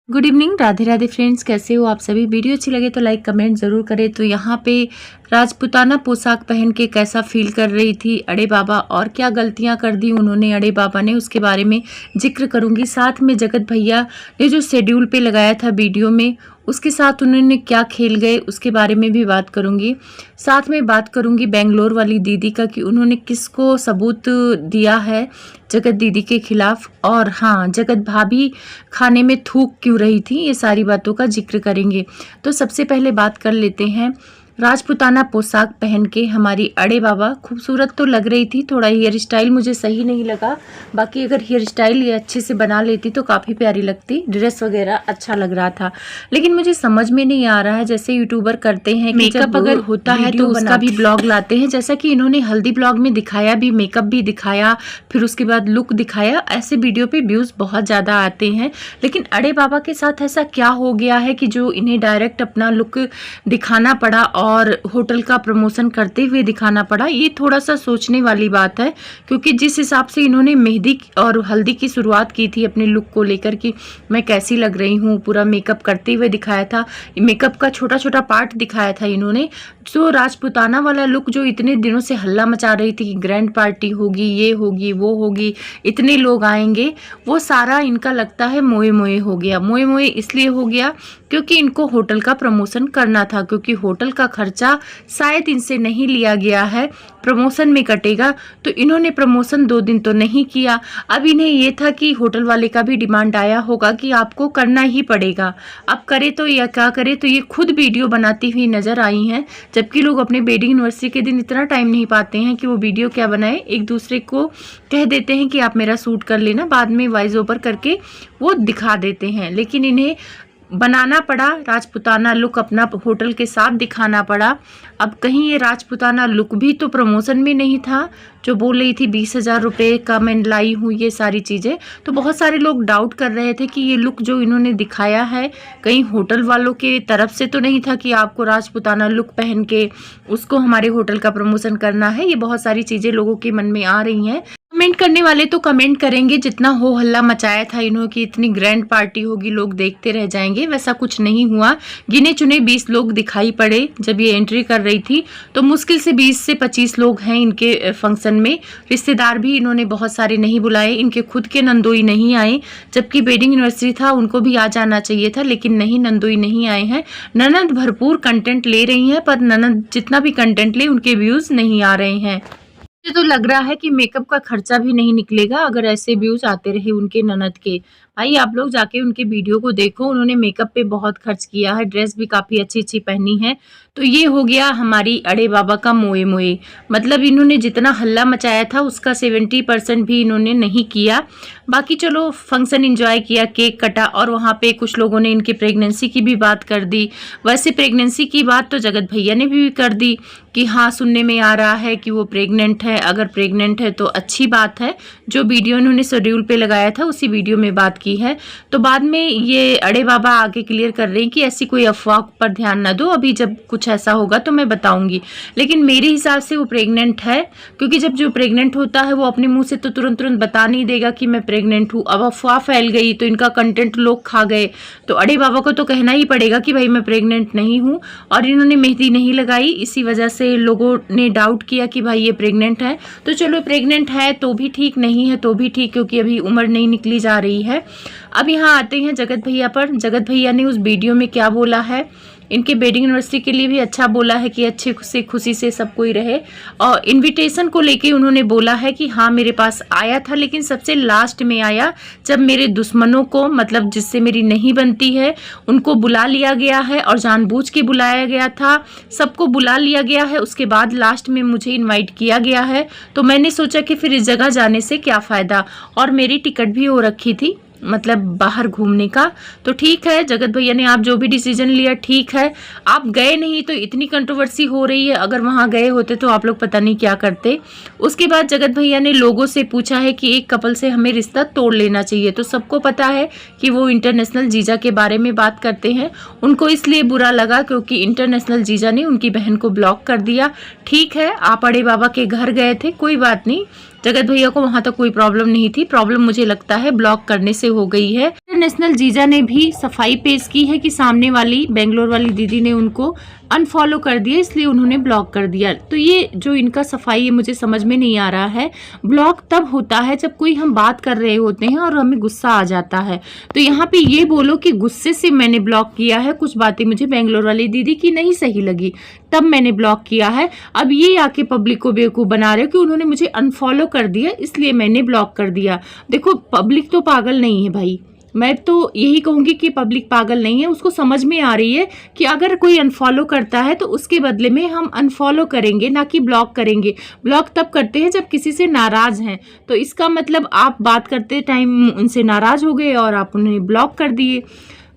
Good evening, Radhe Radhe friends, कैसे हो आप सभी। वीडियो अच्छी लगे तो लाइक कमेंट ज़रूर करें। तो यहाँ पे राजपूताना पोशाक पहन के कैसा फील कर रही थी अड़े बाबा और क्या गलतियाँ कर दी उन्होंने अड़े बाबा ने, उसके बारे में जिक्र करूँगी। साथ में जगत भैया ने जो शेड्यूल पे लगाया था वीडियो में, उसके साथ उन्होंने क्या खेल गए उसके बारे में भी बात करूँगी। साथ में बात करूँगी बेंगलोर वाली दीदी का कि उन्होंने किसको सबूत दिया है जगत दीदी के खिलाफ, और हाँ, जगत भाभी खाने में थूक क्यों रही थी, ये सारी बातों का जिक्र करेंगे। तो सबसे पहले बात कर लेते हैं राजपूताना पोशाक पहन के हमारी अड़े बाबा खूबसूरत तो लग रही थी। थोड़ा हेयर स्टाइल मुझे सही नहीं लगा, बाकी अगर हेयर स्टाइल ये अच्छे से बना लेती तो काफ़ी प्यारी लगती। ड्रेस वगैरह अच्छा लग रहा था, लेकिन मुझे समझ में नहीं आ रहा है जैसे यूट्यूबर करते हैं मेकअप अगर होता है तो उसका भी ब्लॉग लाते हैं, जैसा कि इन्होंने हल्दी ब्लॉग में दिखाया भी, मेकअप भी दिखाया, फिर उसके बाद लुक दिखाया। ऐसे वीडियो पे व्यूज़ बहुत ज़्यादा आते हैं, लेकिन अड़े बाबा के साथ ऐसा क्या हो गया है कि जो इन्हें डायरेक्ट अपना लुक दिखाना पड़ा और होटल का प्रमोशन करते हुए दिखाना पड़ा। ये थोड़ा सा सोचने वाली बात है, क्योंकि जिस हिसाब से इन्होंने मेहंदी और हल्दी की शुरुआत की थी अपने लुक को लेकर कि मैं कैसी लग रही हूँ, पूरा मेकअप करते हुए दिखाया था, मेकअप का छोटा छोटा पार्ट दिखाया था इन्होंने। जो राजपूताना वाला लुक जो इतने दिनों से हल्ला मचा रही थी कि ग्रैंड पार्टी होगी, ये होगी, वो होगी, इतने लोग आएंगे, वो सारा इनका लगता है मोए मोए हो गया। मोए मोए इसलिए हो गया क्योंकि इनको होटल का प्रमोशन करना था, क्योंकि होटल का खर्चा शायद इनसे नहीं लिया गया है, प्रमोशन में कटेगा। तो इन्होंने प्रमोशन 2 दिन तो नहीं किया। अब इन्हें ये था कि होटल वाले का भी डिमांड आया होगा कि आपको करना ही पड़ेगा। अब करे तो या क्या करे, तो ये खुद वीडियो बनाती हुई नजर आई हैं, जबकि लोग अपने वेडिंग एनिवर्सरी के दिन इतना टाइम नहीं पाते हैं कि वो वीडियो क्या बनाए, एक दूसरे को कह देते हैं कि आप मेरा शूट कर लेना, बाद में वॉइस ओवर करके वो दिखा देते हैं। लेकिन इन्हें बनाना पड़ा राजपूताना लुक, अपना होटल के साथ दिखाना पड़ा। अब कहीं ये राजपूताना लुक भी तो प्रमोशन में नहीं था, जो बोल रही थी 20,000 रुपये का मैं लाई हूँ, ये सारी चीज़ें। तो बहुत सारे लोग डाउट कर रहे थे कि ये लुक जो इन्होंने दिखाया है कहीं होटल वालों के तरफ से तो नहीं था कि आपको राजपूताना लुक पहन के उसको हमारे होटल का प्रमोशन करना है। ये बहुत सारी चीज़ें लोगों के मन में आ रही हैं। कमेंट करने वाले तो कमेंट करेंगे, जितना हो हल्ला मचाया था इन्होंने कि इतनी ग्रैंड पार्टी होगी, लोग देखते रह जाएंगे, वैसा कुछ नहीं हुआ। गिने चुने 20 लोग दिखाई पड़े जब ये एंट्री कर रही थी, तो मुश्किल से 20 से 25 लोग हैं इनके फंक्शन में। रिश्तेदार भी इन्होंने बहुत सारे नहीं बुलाए, इनके खुद के नंदोई नहीं आए, जबकि वेडिंग एनिवर्सरी था, उनको भी आ जाना चाहिए था, लेकिन नहीं, नंदोई नहीं आए हैं। ननद भरपूर कंटेंट ले रही हैं, पर ननद जितना भी कंटेंट ले उनके व्यूज़ नहीं आ रहे हैं। मुझे तो लग रहा है कि मेकअप का खर्चा भी नहीं निकलेगा अगर ऐसे व्यूज आते रहे उनके ननद के। भाई आप लोग जाके उनके वीडियो को देखो, उन्होंने मेकअप पे बहुत खर्च किया है, ड्रेस भी काफ़ी अच्छी अच्छी पहनी है। तो ये हो गया हमारी अड़े बाबा का मोए मोए, मतलब इन्होंने जितना हल्ला मचाया था उसका 70% भी इन्होंने नहीं किया। बाकी चलो फंक्शन एंजॉय किया, केक कटा, और वहाँ पे कुछ लोगों ने इनकी प्रेगनेंसी की भी बात कर दी। वैसे प्रेगनेंसी की बात तो जगत भैया ने भी कर दी कि हाँ, सुनने में आ रहा है कि वो प्रेग्नेंट है। अगर प्रेग्नेंट है तो अच्छी बात है, जो वीडियो इन्होंने शेड्यूल पे लगाया था उसी वीडियो में बात की है। तो बाद में ये अड़े बाबा आगे क्लियर कर रहे हैं कि ऐसी कोई अफवाह पर ध्यान ना दो, अभी जब कुछ ऐसा होगा तो मैं बताऊंगी। लेकिन मेरे हिसाब से वो प्रेग्नेंट है, क्योंकि जब जो प्रेग्नेंट होता है वो अपने मुंह से तो तुरंत बता नहीं देगा कि मैं प्रेग्नेंट हूँ। अब अफवाह फैल गई तो इनका कंटेंट लोग खा गए, तो अड़े बाबा को तो कहना ही पड़ेगा कि भाई मैं प्रेग्नेंट नहीं हूँ, और इन्होंने मेहंदी नहीं लगाई, इसी वजह से लोगों ने डाउट किया कि भाई ये प्रेग्नेंट है। तो चलो प्रेग्नेंट है तो भी ठीक, नहीं है तो भी ठीक, क्योंकि अभी उम्र नहीं निकली जा रही है। अब यहाँ आते हैं जगत भैया पर। जगत भैया ने उस वीडियो में क्या बोला है, इनके वेडिंग एनिवर्सरी के लिए भी अच्छा बोला है कि अच्छे से खुशी से सब कोई रहे, और इनविटेशन को लेके उन्होंने बोला है कि हाँ मेरे पास आया था, लेकिन सबसे लास्ट में आया जब मेरे दुश्मनों को, मतलब जिससे मेरी नहीं बनती है, उनको बुला लिया गया है, और जानबूझ के बुलाया गया था, सबको बुला लिया गया है, उसके बाद लास्ट में मुझे इन्वाइट किया गया है। तो मैंने सोचा कि फिर इस जगह जाने से क्या फ़ायदा, और मेरी टिकट भी हो रखी थी, मतलब बाहर घूमने का। तो ठीक है जगत भैया ने आप जो भी डिसीजन लिया ठीक है, आप गए नहीं तो इतनी कंट्रोवर्सी हो रही है, अगर वहाँ गए होते तो आप लोग पता नहीं क्या करते। उसके बाद जगत भैया ने लोगों से पूछा है कि एक कपल से हमें रिश्ता तोड़ लेना चाहिए, तो सबको पता है कि वो इंटरनेशनल जीजा के बारे में बात करते हैं। उनको इसलिए बुरा लगा क्योंकि इंटरनेशनल जीजा ने उनकी बहन को ब्लॉक कर दिया। ठीक है, आप अड़े बाबा के घर गए थे, कोई बात नहीं, जगत भैया को वहां तक कोई प्रॉब्लम नहीं थी। प्रॉब्लम मुझे लगता है ब्लॉक करने से हो गई है। इंटरनेशनल जीजा ने भी सफाई पेश की है कि सामने वाली बेंगलोर वाली दीदी ने उनको अनफॉलो कर दिया, इसलिए उन्होंने ब्लॉक कर दिया। तो ये जो इनका सफाई है मुझे समझ में नहीं आ रहा है। ब्लॉक तब होता है जब कोई हम बात कर रहे होते हैं और हमें गुस्सा आ जाता है। तो यहाँ पे ये बोलो कि गुस्से से मैंने ब्लॉक किया है, कुछ बातें मुझे बेंगलोर वाली दीदी की नहीं सही लगी तब मैंने ब्लॉक किया है। अब ये आके पब्लिक को बेवकूफ़ बना रहे हो कि उन्होंने मुझे अनफॉलो कर दिया इसलिए मैंने ब्लॉक कर दिया। देखो पब्लिक तो पागल नहीं है भाई, मैं तो यही कहूँगी कि पब्लिक पागल नहीं है। उसको समझ में आ रही है कि अगर कोई अनफॉलो करता है तो उसके बदले में हम अनफॉलो करेंगे, ना कि ब्लॉक करेंगे। ब्लॉक तब करते हैं जब किसी से नाराज़ हैं, तो इसका मतलब आप बात करते टाइम उनसे नाराज़ हो गए और आप उन्हें ब्लॉक कर दिए।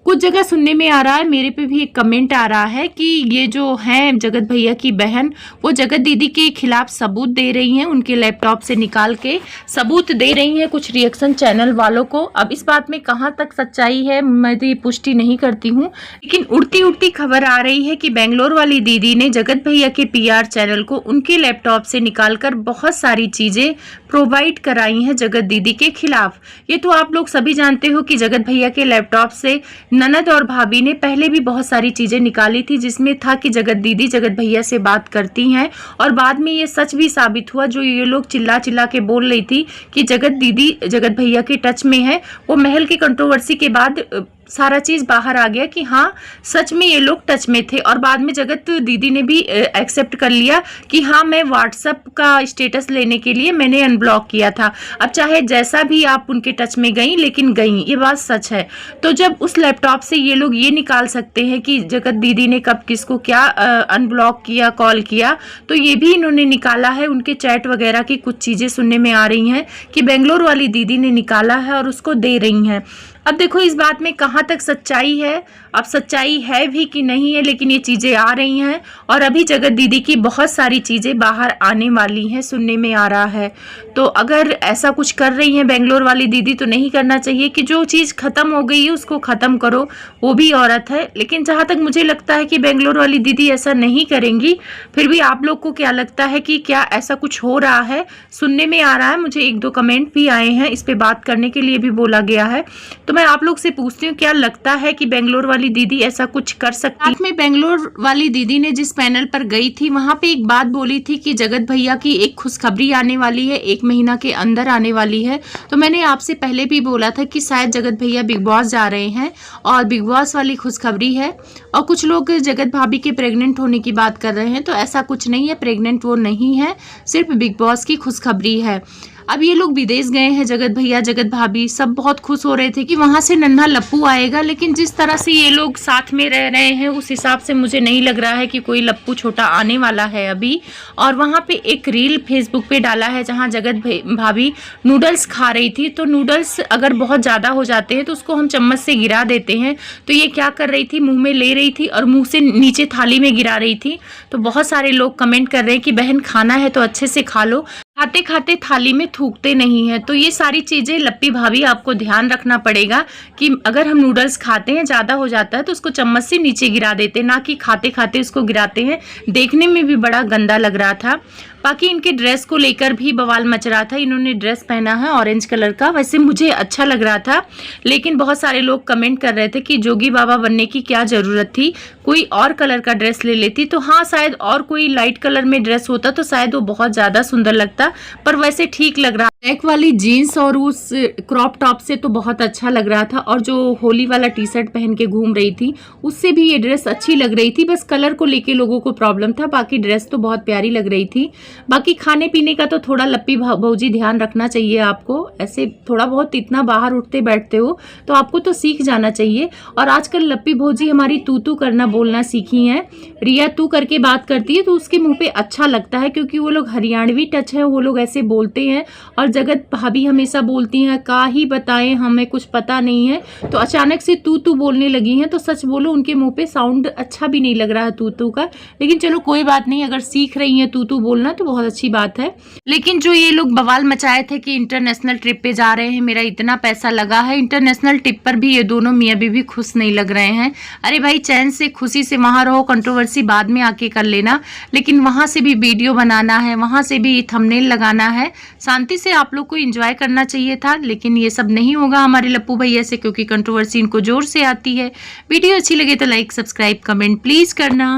कुछ जगह सुनने में आ रहा है, मेरे पे भी एक कमेंट आ रहा है कि ये जो हैं जगत भैया की बहन वो जगत दीदी के खिलाफ सबूत दे रही हैं, उनके लैपटॉप से निकाल के सबूत दे रही हैं कुछ रिएक्शन चैनल वालों को। अब इस बात में कहाँ तक सच्चाई है मैं तो ये पुष्टि नहीं करती हूँ, लेकिन उड़ती उड़ती खबर आ रही है कि बेंगलोर वाली दीदी ने जगत भैया के PR चैनल को उनके लैपटॉप से निकाल कर बहुत सारी चीज़ें प्रोवाइड कराई हैं जगत दीदी के खिलाफ। ये तो आप लोग सभी जानते हो कि जगत भैया के लैपटॉप से ननद और भाभी ने पहले भी बहुत सारी चीजें निकाली थी, जिसमें था कि जगत दीदी जगत भैया से बात करती हैं, और बाद में ये सच भी साबित हुआ। जो ये लोग चिल्ला चिल्ला के बोल रही थी कि जगत दीदी जगत भैया के टच में है, वो महल की कंट्रोवर्सी के बाद सारा चीज़ बाहर आ गया कि हाँ सच में ये लोग टच में थे। और बाद में जगत दीदी ने भी एक्सेप्ट कर लिया कि हाँ मैं व्हाट्सएप का स्टेटस लेने के लिए मैंने अनब्लॉक किया था। अब चाहे जैसा भी आप उनके टच में गई, लेकिन गई, ये बात सच है। तो जब उस लैपटॉप से ये लोग ये निकाल सकते हैं कि जगत दीदी ने कब किसको क्या अनब्लॉक किया, कॉल किया, तो ये भी इन्होंने निकाला है। उनके चैट वगैरह की कुछ चीज़ें सुनने में आ रही हैं कि बेंगलोर वाली दीदी ने निकाला है और उसको दे रही हैं। अब देखो इस बात में कहाँ तक सच्चाई है, अब सच्चाई है भी कि नहीं है, लेकिन ये चीज़ें आ रही हैं और अभी जगत दीदी की बहुत सारी चीज़ें बाहर आने वाली हैं, सुनने में आ रहा है। तो अगर ऐसा कुछ कर रही हैं बेंगलोर वाली दीदी तो नहीं करना चाहिए कि जो चीज़ ख़त्म हो गई है उसको ख़त्म करो, वो भी औरत है। लेकिन जहाँ तक मुझे लगता है कि बेंगलोर वाली दीदी ऐसा नहीं करेंगी। फिर भी आप लोग को क्या लगता है कि क्या ऐसा कुछ हो रहा है? सुनने में आ रहा है, मुझे 1-2 कमेंट भी आए हैं, इस पर बात करने के लिए भी बोला गया है। तो मैं आप लोग से पूछती हूँ क्या लगता है कि बेंगलोर वाली दीदी ऐसा कुछ कर सकती है? साथ में बेंगलोर वाली दीदी ने जिस पैनल पर गई थी वहां पे एक बात बोली थी कि जगत भैया की एक खुशखबरी आने वाली है, 1 महीना के अंदर आने वाली है। तो मैंने आपसे पहले भी बोला था कि शायद जगत भैया बिग बॉस जा रहे हैं और बिग बॉस वाली खुशखबरी है। और कुछ लोग जगत भाभी के प्रेग्नेंट होने की बात कर रहे हैं, तो ऐसा कुछ नहीं है, प्रेग्नेंट वो नहीं है, सिर्फ बिग बॉस की खुशखबरी है। अब ये लोग विदेश गए हैं, जगत भैया जगत भाभी सब बहुत खुश हो रहे थे कि वहां से नन्हा लप्पू आएगा, लेकिन जिस तरह से ये लोग साथ में रह रहे हैं उस हिसाब से मुझे नहीं लग रहा है कि कोई लप्पू छोटा आने वाला है अभी। और वहां पे एक रील फेसबुक पे डाला है जहां जगत भाभी नूडल्स खा रही थी। तो नूडल्स अगर बहुत ज़्यादा हो जाते हैं तो उसको हम चम्मच से गिरा देते हैं, तो ये क्या कर रही थी, मुँह में ले रही थी और मुँह से नीचे थाली में गिरा रही थी। तो बहुत सारे लोग कमेंट कर रहे हैं कि बहन खाना है तो अच्छे से खा लो, खाते खाते थाली में थूकते नहीं है। तो ये सारी चीज़ें लप्पी भाभी आपको ध्यान रखना पड़ेगा कि अगर हम नूडल्स खाते हैं, ज़्यादा हो जाता है तो उसको चम्मच से नीचे गिरा देते, ना कि खाते खाते उसको गिराते हैं। देखने में भी बड़ा गंदा लग रहा था। बाकी इनके ड्रेस को लेकर भी बवाल मच रहा था। इन्होंने ड्रेस पहना है ऑरेंज कलर का, वैसे मुझे अच्छा लग रहा था, लेकिन बहुत सारे लोग कमेंट कर रहे थे कि जोगी बाबा बनने की क्या ज़रूरत थी, कोई और कलर का ड्रेस ले लेती। तो हाँ, शायद और कोई लाइट कलर में ड्रेस होता तो शायद वो बहुत ज़्यादा सुंदर लगता, पर वैसे ठीक लग रहा। ब्लैक वाली जीन्स और उस क्रॉप टॉप से तो बहुत अच्छा लग रहा था, और जो होली वाला टी शर्ट पहन के घूम रही थी उससे भी ये ड्रेस अच्छी लग रही थी। बस कलर को लेके लोगों को प्रॉब्लम था, बाकी ड्रेस तो बहुत प्यारी लग रही थी। बाकी खाने पीने का तो थोड़ा लप्पी भौजी ध्यान रखना चाहिए आपको। ऐसे थोड़ा बहुत इतना बाहर उठते बैठते हो तो आपको तो सीख जाना चाहिए। और आजकल लप्पी भौजी हमारी तू तू करना बोलना सीखी हैं। रिया तू करके बात करती है तो उसके मुंह पे अच्छा लगता है, क्योंकि वो लोग हरियाणवी टच है, वो लोग ऐसे बोलते हैं। और जगत भाभी हमेशा बोलती हैं का ही बताएं, हमें कुछ पता नहीं है। तो अचानक से तू तू बोलने लगी हैं, तो सच बोलो उनके मुंह पे साउंड अच्छा भी नहीं लग रहा है तू तू का। लेकिन चलो कोई बात नहीं, अगर सीख रही हैं तू तू बोलना तो बहुत अच्छी बात है। लेकिन जो ये लोग बवाल मचाए थे कि इंटरनेशनल ट्रिप पे जा रहे हैं, मेरा इतना पैसा लगा है, इंटरनेशनल ट्रिप पर भी ये दोनों मियाँ बीवी खुश नहीं लग रहे हैं। अरे भाई चैन से खुशी से वहां रहो, कंट्रोवर्सी बाद में आके कर लेना, लेकिन वहां से भी वीडियो बनाना है, वहां से भी थंबनेल लगाना है। शांति से आप लोग को एंजॉय करना चाहिए था, लेकिन ये सब नहीं होगा हमारे लप्पू भैया से, क्योंकि कंट्रोवर्सी इनको जोर से आती है। वीडियो अच्छी लगे तो लाइक सब्सक्राइब कमेंट प्लीज करना।